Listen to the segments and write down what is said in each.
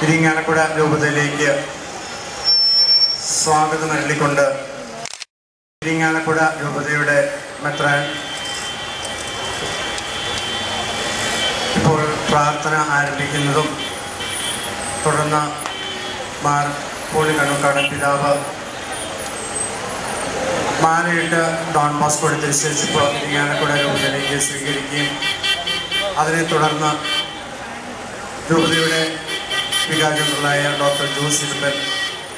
ഇരിങ്ങാലക്കുട രൂപതയിലേക്ക് സ്വാഗതം നൽകിക്കൊണ്ട് ഇരിങ്ങാലക്കുട രൂപതയുടെ മെത്രാൻ ഇപ്പോൾ പ്രാർത്ഥന ആരംഭിക്കുന്നതും തുടർന്ന് മാർ പോളി കണ്ണൂക്കാടൻ പിതാവ് മാലയിട്ട് ഡോൺ ബോസ്കോയുടെ തിരുശേഷിപ്പ് ഇരിങ്ങാലക്കുട രൂപതയിലേക്ക് സ്വീകരിക്കുകയും അതിനെ തുടർന്ന് രൂപതയുടെ വികാരി ജനറലായ doctor Jose Irippan,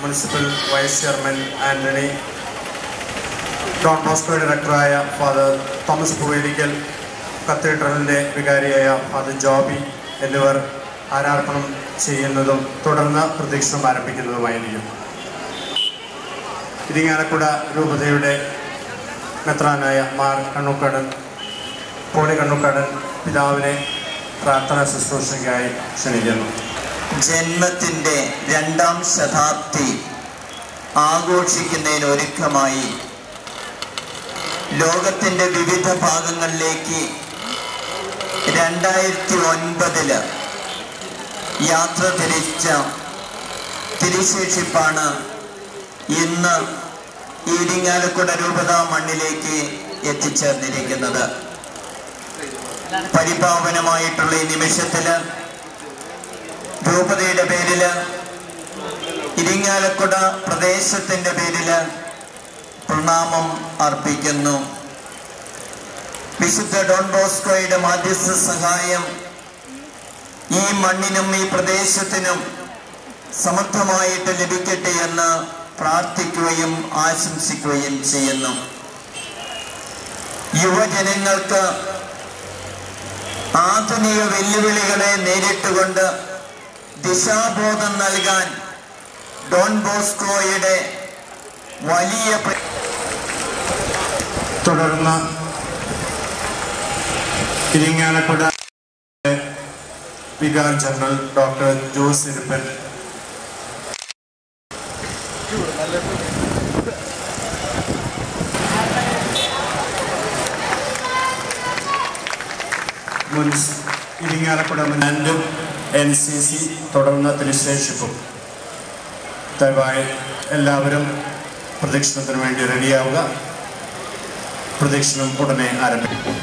municipal vice chairman Antony, Don Bosco ഡയറക്ടറായ ഫാദർ തോമസ് പൂവേലിക്കൽ, കത്തീഡ്രലിൻ്റെ വികാരിയായ ഫാദർ ജോബി എന്നിവർ ആരാർപ്പണം ചെയ്യുന്നതും തുടർന്ന് പ്രദക്ഷിണം ആരംഭിക്കുന്നതുമായിരിക്കും. ഇരിങ്ങാലക്കുട രൂപതയുടെ മെത്രാനായ മാർ കണ്ണൂക്കാടൻ പോളി കണ്ണൂക്കാടൻ പിതാവിനെ പ്രാർത്ഥനാ ശുശ്രൂഷയ്ക്കായി ക്ഷണിക്കുന്നു. ജന്മത്തിൻ്റെ 2ാം ശതാബ്ദി ആഘോഷിക്കുന്നതിനൊരുക്കമായി ലോകത്തിൻ്റെ വിവിധ ഭാഗങ്ങളിലേക്ക് 2009 യാത്ര തിരിച്ച തിരുശേഷിപ്പാണ് ഇന്ന് ഇരിങ്ങാലക്കുട രൂപത മണ്ണിലേക്ക് എത്തിച്ചേർന്നിരിക്കുന്നത്. പരിപാവനമായിട്ടുള്ള ഈ നിമിഷത്തിൽ രൂപതയുടെ പേരിൽ, ഇരിങ്ങാലക്കുട പ്രദേശത്തിൻ്റെ പേരിൽ പ്രണാമം അർപ്പിക്കുന്നു. വിശുദ്ധ ഡോൺ ബോസ്കോയുടെ മാധ്യസ്ഥ സഹായം ഈ മണ്ണിനും ഈ പ്രദേശത്തിനും സമർത്ഥമായിട്ട് ലഭിക്കട്ടെ എന്ന് പ്രാർത്ഥിക്കുകയും ആശംസിക്കുകയും ചെയ്യുന്നു. യുവജനങ്ങൾക്ക് ആധുനിക വെല്ലുവിളികളെ നേരിട്ടുകൊണ്ട് ദിശാബോധം നൽകാൻ ഡോൺ ബോസ്കോയുടെ വലിയ തുടർന്ന് ഇരിങ്ങാലക്കുട വികാരി ജനറൽ ഡോക്ടർ ജോസ് ഇരിപ്പൻ, ഇരിങ്ങാലക്കുട മുന്നും NCC തുടർന്ന് തിരുശേഷിപ്പും. ദയവായി എല്ലാവരും പ്രദക്ഷിണത്തിന് വേണ്ടി റെഡിയാവുക. പ്രദക്ഷിണം ഉടനെ ആരംഭിക്കും.